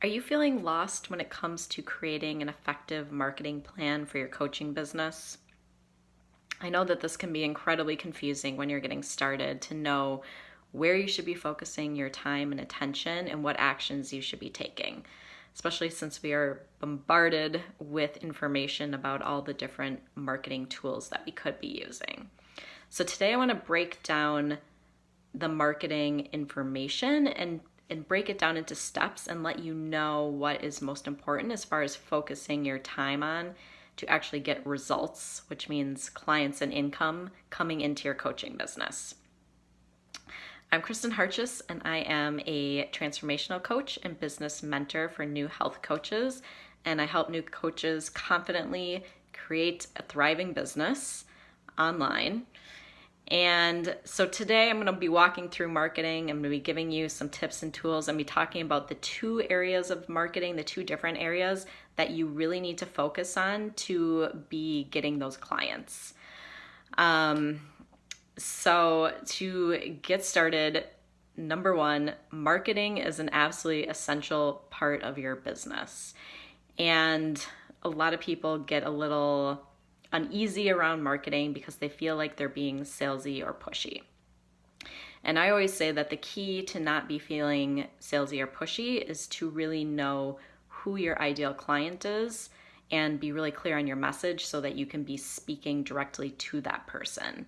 Are you feeling lost when it comes to creating an effective marketing plan for your coaching business? I know that this can be incredibly confusing when you're getting started to know where you should be focusing your time and attention and what actions you should be taking, especially since we are bombarded with information about all the different marketing tools that we could be using. So today I want to break down the marketing information and break it down into steps and let you know what is most important as far as focusing your time on to actually get results, which means clients and income coming into your coaching business. I'm Kristen Hartjes, and I am a transformational coach and business mentor for new health coaches, and I help new coaches confidently create a thriving business online. And so today I'm going to be walking through marketing. I'm going to be giving you some tips and tools. I'm going to be talking about the two areas of marketing, the two different areas that you really need to focus on to be getting those clients. So to get started, number one, marketing is an absolutely essential part of your business. And a lot of people get a little uneasy around marketing because they feel like they're being salesy or pushy. And I always say that the key to not be feeling salesy or pushy is to really know who your ideal client is and be really clear on your message so that you can be speaking directly to that person.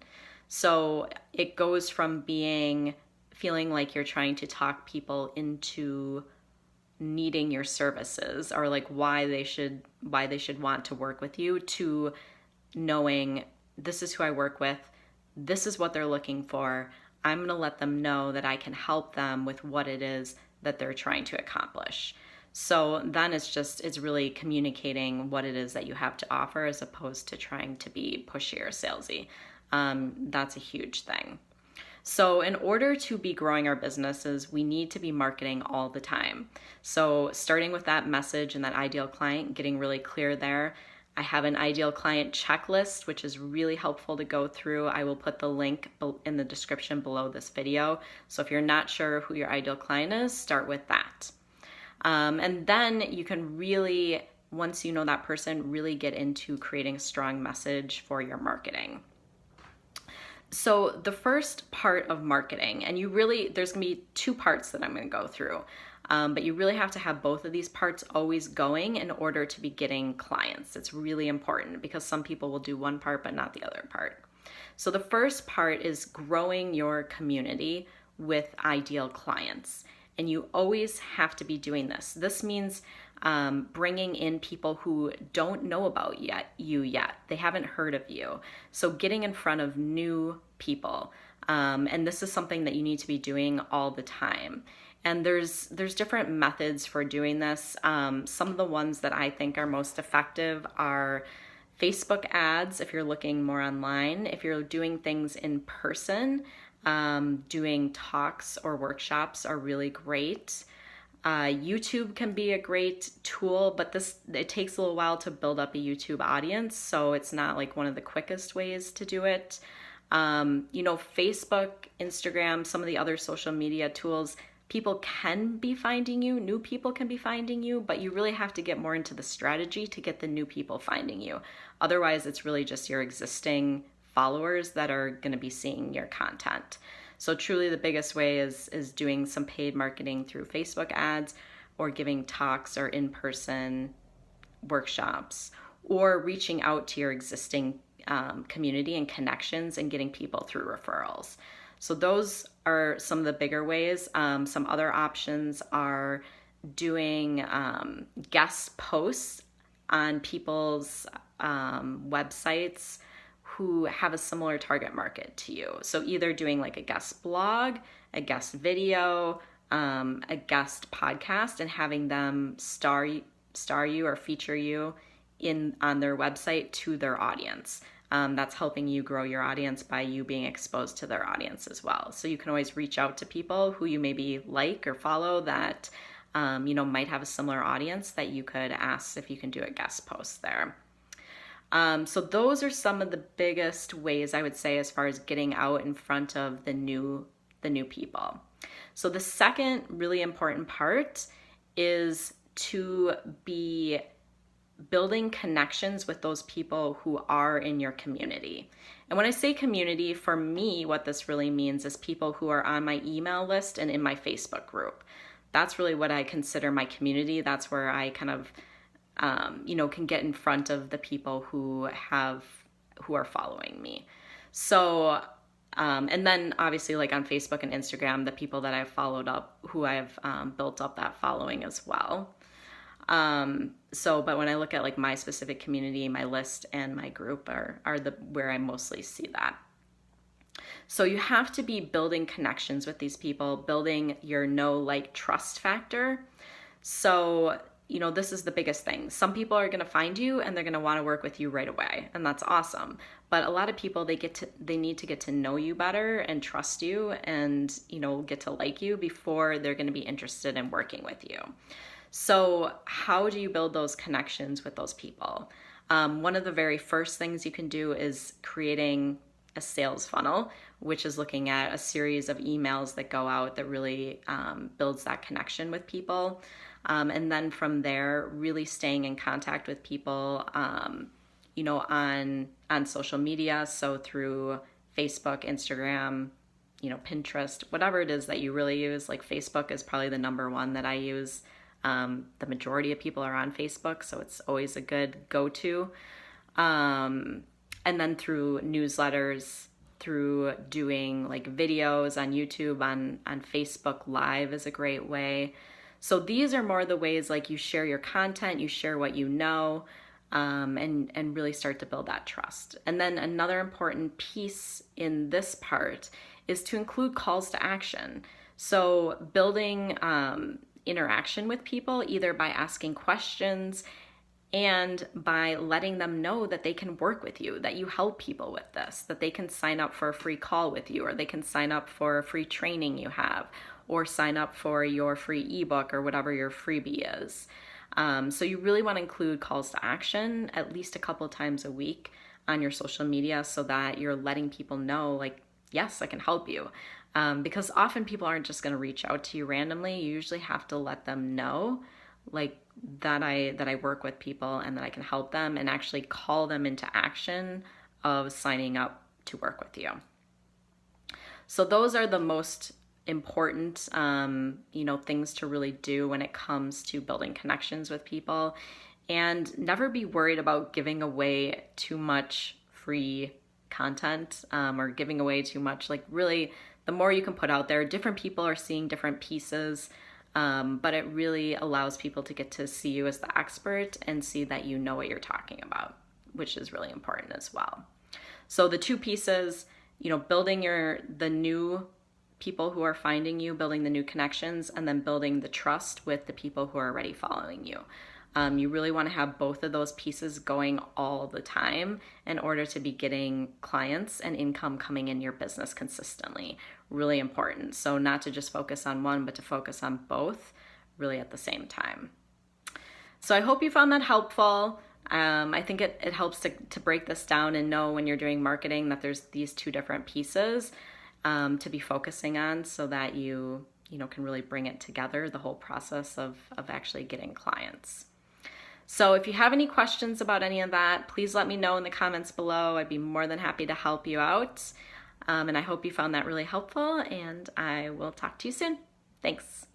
So it goes from feeling like you're trying to talk people into needing your services or like why they should want to work with you, to knowing this is who I work with, this is what they're looking for. I'm going to let them know that I can help them with what it is that they're trying to accomplish. So then it's really communicating what it is that you have to offer as opposed to trying to be pushy or salesy. That's a huge thing. So in order to be growing our businesses, we need to be marketing all the time. So starting with that message and that ideal client, getting really clear there. I have an ideal client checklist, which is really helpful to go through. I will put the link in the description below this video. So if you're not sure who your ideal client is, start with that. And then you can really, once you know that person, really get into creating a strong message for your marketing. So the first part of marketing, and there's going to be two parts that I'm going to go through. But you really have to have both of these parts always going in order to be getting clients. It's really important because some people will do one part but not the other part. So the first part is growing your community with ideal clients. And you always have to be doing this. This means bringing in people who don't know about you yet. They haven't heard of you. So getting in front of new people. And this is something that you need to be doing all the time. And there's different methods for doing this. Some of the ones that I think are most effective are Facebook ads, if you're looking more online. If you're doing things in person, doing talks or workshops are really great. YouTube can be a great tool, but it takes a little while to build up a YouTube audience, so it's not like one of the quickest ways to do it. Facebook, Instagram, some of the other social media tools, people can be finding you, new people can be finding you, but you really have to get more into the strategy to get the new people finding you. Otherwise, it's really just your existing followers that are going to be seeing your content. So truly the biggest way is doing some paid marketing through Facebook ads or giving talks or in-person workshops or reaching out to your existing community and connections and getting people through referrals. So those are some of the bigger ways. Some other options are doing guest posts on people's websites who have a similar target market to you. So either doing like a guest blog, a guest video, a guest podcast, and having them star you or feature you on their website to their audience. That's helping you grow your audience by you being exposed to their audience as well. So you can always reach out to people who you maybe like or follow that might have a similar audience that you could ask if you can do a guest post there. So those are some of the biggest ways I would say as far as getting out in front of the new people. So the second really important part is to be building connections with those people who are in your community. And when I say community, for me, what this really means is people who are on my email list and in my Facebook group. That's really what I consider my community. That's where I kind of, can get in front of the people who are following me. So, and then obviously like on Facebook and Instagram, the people that I've followed up, who I've built up that following as well. But when I look at like my specific community, my list and my group are where I mostly see that. So you have to be building connections with these people, building your know, like, trust factor. So, this is the biggest thing. Some people are going to find you and they're going to want to work with you right away. And that's awesome. But a lot of people, they need to get to know you better and trust you and, get to like you before they're going to be interested in working with you. So how do you build those connections with those people? One of the very first things you can do is creating a sales funnel, which is looking at a series of emails that go out that really builds that connection with people. And then from there, really staying in contact with people, on social media. So through Facebook, Instagram, Pinterest, whatever it is that you really use. Like Facebook is probably the number one that I use. The majority of people are on Facebook, so it's always a good go-to. And then through newsletters, through doing like videos on YouTube, on Facebook Live is a great way. So these are more the ways like you share your content, you share what you know, and really start to build that trust. And then another important piece in this part is to include calls to action. So building interaction with people, either by asking questions and by letting them know that they can work with you, that you help people with this, that they can sign up for a free call with you, or they can sign up for a free training you have, or sign up for your free ebook or whatever your freebie is. So you really want to include calls to action at least a couple times a week on your social media so that you're letting people know, like, yes, I can help you. Because often people aren't just going to reach out to you randomly. You usually have to let them know, like, that I work with people and that I can help them, and actually call them into action of signing up to work with you. So those are the most important, things to really do when it comes to building connections with people. And never be worried about giving away too much free content, or giving away too much. Like, really, the more you can put out there, different people are seeing different pieces, but it really allows people to get to see you as the expert and see that you know what you're talking about, which is really important as well. So the two pieces, building the new people who are finding you, building the new connections, and then building the trust with the people who are already following you. You really want to have both of those pieces going all the time in order to be getting clients and income coming in your business consistently. Really important. So not to just focus on one, but to focus on both really at the same time. So I hope you found that helpful. I think it helps to break this down and know when you're doing marketing that there's these two different pieces to be focusing on, so that you can really bring it together, the whole process of actually getting clients. So if you have any questions about any of that, please let me know in the comments below. I'd be more than happy to help you out. And I hope you found that really helpful, and I will talk to you soon. Thanks.